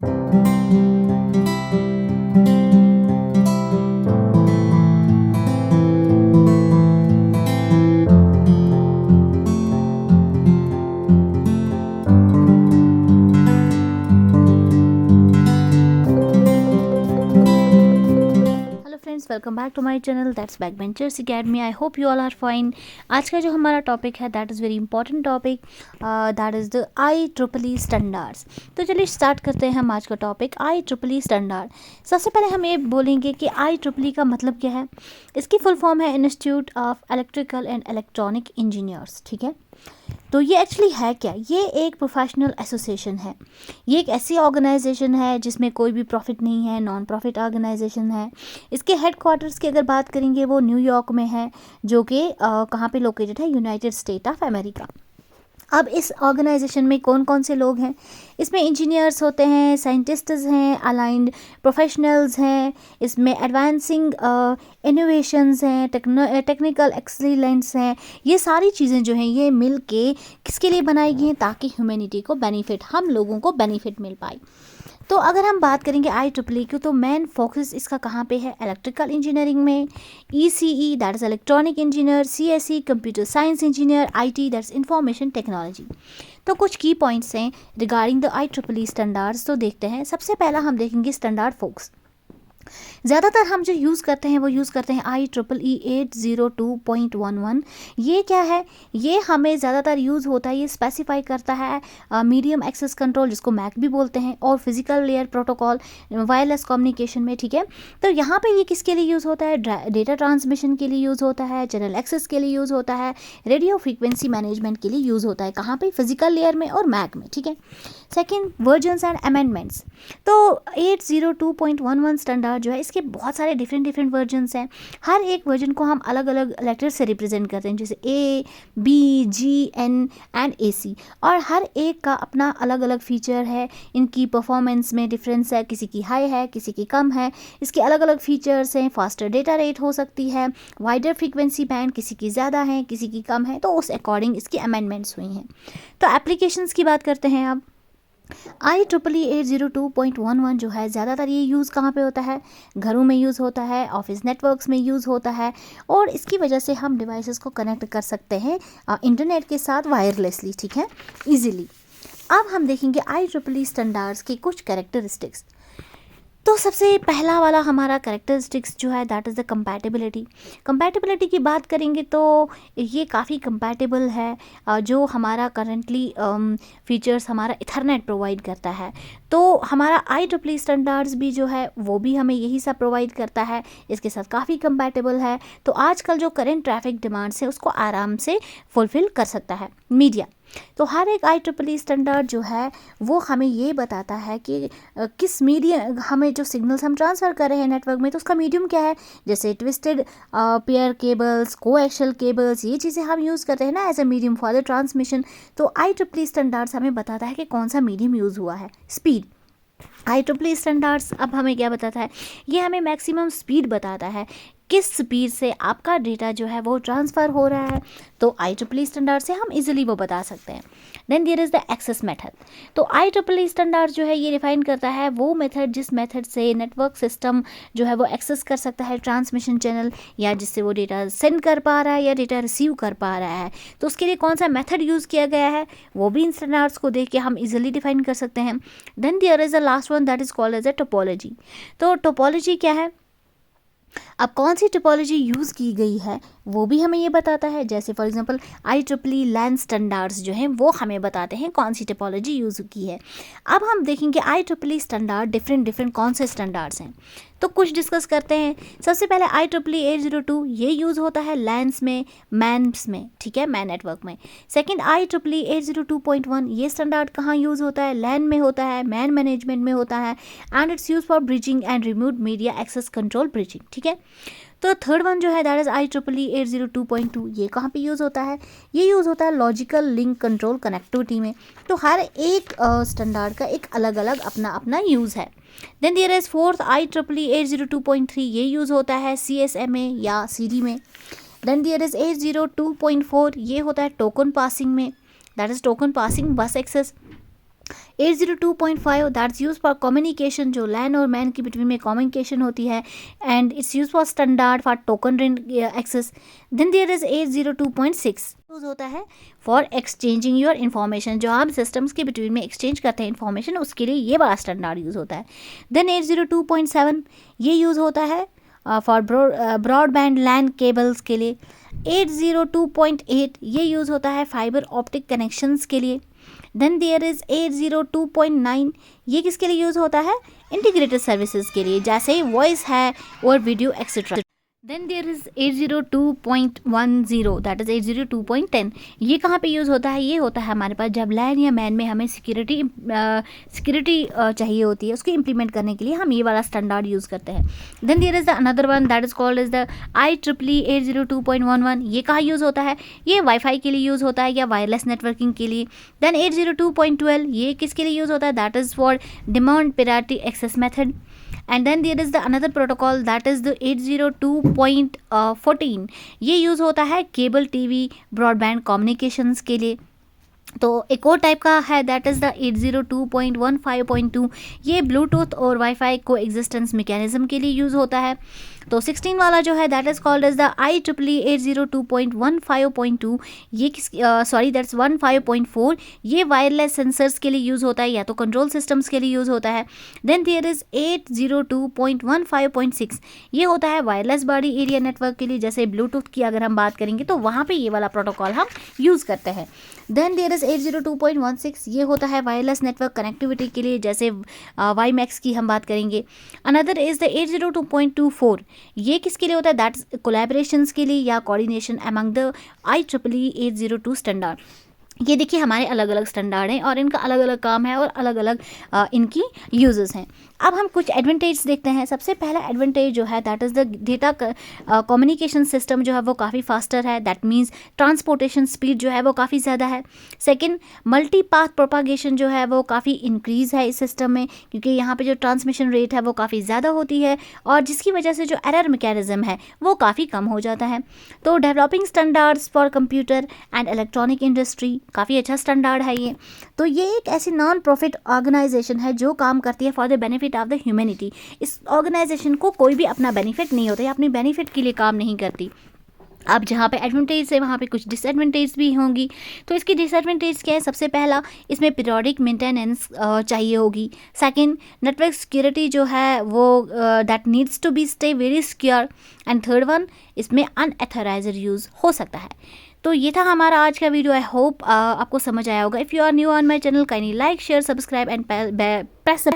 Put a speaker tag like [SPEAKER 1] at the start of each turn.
[SPEAKER 1] Hello friends, welcome back to my channel that's Backbenchers Academy. I hope you all are fine. आज का जो हमारा topic है that is very important topic, that is the IEEE standards. तो चलिए start करते हैं हम आज का टॉपिक IEEE स्टैंडर्ड। सबसे पहले हम ये बोलेंगे कि IEEE का मतलब क्या है। इसकी फुल फॉर्म है institute of electrical and electronic engineers. ठीक है, तो ये एक्चुअली है क्या। ये एक प्रोफेशनल एसोसिएशन है। ये एक ऐसी ऑर्गेनाइजेशन है जिसमें कोई भी प्रॉफिट नहीं है, नॉन प्रॉफिट ऑर्गेनाइजेशन है। इसके हेडक्वार्टर्स की अगर बात करेंगे वो न्यूयॉर्क में है, जो कि कहाँ पे लोकेटेड है, यूनाइटेड स्टेट ऑफ अमेरिका। अब इस ऑर्गेनाइजेशन में कौन कौन से लोग हैं। इसमें इंजीनियर्स होते हैं, साइंटिस्ट्स हैं, अलाइंड प्रोफेशनल्स हैं, इसमें एडवांसिंग इनोवेशंस हैं, टेक्निकल एक्सीलेंस हैं। ये सारी चीज़ें जो हैं ये मिल के किसके लिए बनाई गई हैं, ताकि ह्यूमैनिटी को बेनिफिट, हम लोगों को बेनिफिट मिल पाए। तो अगर हम बात करेंगे IEEE की, तो मेन फोकस इसका कहाँ पे है, इलेक्ट्रिकल इंजीनियरिंग में, ECE that is electronic engineer, CSE computer science engineer, IT that's information technology. तो कुछ की पॉइंट्स हैं रिगार्डिंग द IEEE स्टैंडर्ड्स, तो देखते हैं। सबसे पहला हम देखेंगे स्टैंडर्ड फोकस। ज़्यादातर हम जो यूज़ करते हैं वो यूज़ करते हैं IEEE 802.11। ये क्या है, ये हमें ज़्यादातर यूज़ होता है, ये स्पेसिफाई करता है मीडियम एक्सेस कंट्रोल, जिसको मैक भी बोलते हैं, और physical layer protocol wireless communication में। ठीक है, तो यहाँ पे ये किसके लिए यूज़ होता है, डेटा ट्रांसमिशन के लिए यूज़ होता है, चैनल एक्सेस के लिए यूज़ होता है, रेडियो फ्रीक्वेंसी मैनेजमेंट के लिए यूज़ होता है। कहाँ पे, फिजिकल लेयर में और मैक में। ठीक है, सेकेंड, वर्जन्स एंड अमेंडमेंट्स। तो 802.11 स्टैंडर्ड जो है, इसके बहुत सारे डिफरेंट वर्जन्स हैं। हर एक वर्जन को हम अलग अलग लेटर से रिप्रेजेंट करते हैं, जैसे A, B, G, N and AC, और हर एक का अपना अलग अलग फीचर है। इनकी परफॉर्मेंस में डिफरेंस है, किसी की हाई है, किसी की कम है। इसके अलग अलग फीचर्स हैं, फास्टर डेटा रेट हो सकती है, वाइडर फ्रीक्वेंसी बैंड, किसी की ज़्यादा है, किसी की कम है, तो उस अकॉर्डिंग इसकी अमेंडमेंट्स हुई हैं। तो एप्लीकेशंस की बात करते हैं अब। IEEE 802.11 जो है, ज़्यादातर ये यूज़ कहाँ पे होता है, घरों में यूज़ होता है, ऑफिस नेटवर्क्स में यूज़ होता है, और इसकी वजह से हम डिवाइसेस को कनेक्ट कर सकते हैं इंटरनेट के साथ वायरलेसली। ठीक है, इजीली। अब हम देखेंगे IEEE स्टैंडर्ड्स की कुछ कैरेक्टरिस्टिक्स। तो सबसे पहला वाला हमारा कैरेक्टरिस्टिक्स जो है that is the compatibility. Compatibility की बात करेंगे तो ये काफ़ी कंपैटिबल है, जो हमारा करंटली फीचर्स हमारा इथरनेट प्रोवाइड करता है। तो हमारा IEEE स्टैंडर्ड्स भी जो है वो भी हमें यही सब प्रोवाइड करता है, इसके साथ काफ़ी कंपैटिबल है। तो आजकल जो करंट ट्रैफिक डिमांड्स है उसको आराम से फुलफ़िल कर सकता है मीडिया। तो हर एक IEEE स्टैंडर्ड जो है वो हमें ये बताता है कि किस मीडियम, हमें जो सिग्नल्स हम ट्रांसफ़र कर रहे हैं नेटवर्क में, तो उसका मीडियम क्या है। जैसे twisted pair cables, coaxial cables, ये चीज़ें हम यूज़ करते हैं ना as a medium for the transmission. तो IEEE स्टैंडर्ड्स हमें बताता है कि कौन सा मीडियम यूज़ हुआ है। स्पीड, IEEE स्टैंडर्ड्स अब हमें क्या बताता है, ये हमें मैक्सिमम स्पीड बताता है, किस स्पीड से आपका डेटा जो है वो ट्रांसफ़र हो रहा है। तो IEEE स्टैंडर्ड से हम इजीली वो बता सकते हैं। Then there is the access method. तो IEEE स्टैंडर्ड जो है ये डिफाइन करता है वो मेथड, जिस मेथड से नेटवर्क सिस्टम जो है वो एक्सेस कर सकता है ट्रांसमिशन चैनल, या जिससे वो डेटा सेंड कर पा रहा है या डेटा रिसीव कर पा रहा है। तो उसके लिए कौन सा मेथड यूज़ किया गया है वो भी इन स्टैंडर्ड्स को देख के हम इजीली डिफाइन कर सकते हैं। Then there is the last one that is called as a topology. तो टोपोलॉजी क्या है, अब कौन सी टिपोलॉजी यूज़ की गई है वो भी हमें ये बताता है। जैसे for example IEEE LAN standards जो हैं वो हमें बताते हैं कौन सी टिपोलॉजी यूज़ की है। अब हम देखेंगे IEEE स्टैंडर्ड डिफरेंट कौन से स्टैंडर्ड्स हैं, तो कुछ डिस्कस करते हैं। सबसे पहले IEEE 802 ये यूज़ होता है लैंस में, मैन्स में। ठीक है, मैन नेटवर्क में। सेकंड, IEEE 802.1 ये स्टैंडर्ड कहाँ यूज़ होता है, लैन में होता है, मैन मैनेजमेंट में होता है, and it's use for bridging and remote media access control bridging. ठीक है, तो थर्ड वन जो है दैट इज़ IEEE 802.2, ये कहाँ पे यूज़ होता है, ये यूज़ होता है लॉजिकल लिंक कंट्रोल कनेक्टिविटी में। तो हर एक स्टैंडर्ड का एक अलग अलग अपना अपना यूज़ है। Then there is fourth IEEE 802.3, ये यूज़ होता है CSMA या CD में। देन देयर इज़ 802.4, ये होता है टोकन पासिंग में, that is token passing bus access. 802.5 that's use for communication, जो लैन और मैन की बिटवीन में कम्युनिकेशन होती है, and it's use for standard for token access. Then there is 802.6 use होता है फॉर एक्सचेंजिंग योर इन्फॉर्मेशन, जो आप सिस्टम्स के बिटवीन में एक्सचेंज करते हैं इन्फॉर्मेशन, उसके लिए ये बड़ा स्टैंडर्ड यूज़ होता है। देन 802.7 ये यूज़ होता है फॉर ब्रॉडबैंड लैन केबल्स के लिए। 802.8 ये यूज़ होता है फाइबर ऑप्टिक कनेक्शंस के लिए। देन देयर इज़ 802.9 ये किसके लिए यूज़ होता है? इंटीग्रेटेड सर्विसेज के लिए, जैसे वॉइस है और video etcetera. Then there is 802.10 that is 802.10 ये कहाँ पे यूज़ होता है? ये होता है हमारे पास जब लैन या मैन में हमें सिक्योरिटी चाहिए होती है, उसको इम्प्लीमेंट करने के लिए हम ये वाला स्टैंडर्ड यूज़ करते हैं। Then there is the another one that is called is the IEEE 802.11 ये कहाँ यूज़ होता है? ये वाईफाई के लिए यूज़ होता है या वायरलेस नेटवर्किंग के लिए। देन 802.12 ये किसके लिए यूज़ होता है? That is for demand priority access method. And then there is the another protocol that is the 802.14 ये यूज़ होता है केबल टीवी ब्रॉडबैंड कम्युनिकेशंस के लिए। तो एक और टाइप का है दैट इज़ द 802.15.2 ये ब्लूटूथ और वाईफाई को एग्जिस्टेंस मैकेनिज्म के लिए यूज़ होता है। तो 16 वाला जो है that is called as the IEEE 802.15.2 ये किस दैट्स 15.4 ये वायरलेस सेंसर्स के लिए यूज़ होता है या तो कंट्रोल सिस्टम्स के लिए यूज़ होता है। देन देयर इज़ 802.15.6 ये होता है वायरलेस बॉडी एरिया नेटवर्क के लिए, जैसे ब्लूटूथ की अगर हम बात करेंगे तो वहाँ पे ये वाला प्रोटोकॉल हम यूज़ करते हैं। देन देयर इज़ 802.16 ये होता है वायरलेस नेटवर्क कनेक्टिविटी के लिए, जैसे WiMAX की हम बात करेंगे। अनदर इज़ द 802.24 ये किसके लिए होता है? दैट्स कोलैबोरेशंस के लिए या coordination among the IEEE 802 standard. ये देखिए हमारे अलग अलग स्टैंडर्ड हैं और इनका अलग अलग काम है और अलग अलग इनकी यूजेस हैं। अब हम कुछ एडवांटेज देखते हैं। सबसे पहला एडवांटेज जो है that is the data communication system जो है वो काफ़ी फास्टर है, दैट मीन्स ट्रांसपोर्टेशन स्पीड जो है वो काफ़ी ज़्यादा है। सेकंड, मल्टी पाथ प्रोपागेशन जो है वो काफ़ी इंक्रीज़ है इस सिस्टम में, क्योंकि यहाँ पे जो ट्रांसमिशन रेट है वो काफ़ी ज़्यादा होती है और जिसकी वजह से जो एरर मैकेनिज्म है वो काफ़ी कम हो जाता है। तो developing standards for computer and electronic industry काफ़ी अच्छा स्टैंडर्ड है ये। तो ये एक ऐसी नॉन प्रॉफिट ऑर्गेनाइजेशन है जो काम करती है for the benefit of the humanity. इस ऑर्गेनाइजेशन को कोई भी अपना बेनिफिट नहीं होता, या अपनी बेनिफिट के लिए काम नहीं करती। अब जहाँ पे एडवांटेज है वहाँ पे कुछ डिसएडवांटेज भी होंगी। तो इसकी डिसएडवांटेज क्या है? सबसे पहला, इसमें पीरियोडिक मेंटेनेंस चाहिए होगी। सेकंड, नेटवर्क सिक्योरिटी जो है वो that needs to be stay very secure. And third one, इसमें अनएथोराइज्ड यूज़ हो सकता है। तो ये था हमारा आज का वीडियो। आई होप आपको समझ आया होगा। If you are new on my channel, kindly like share subscribe and press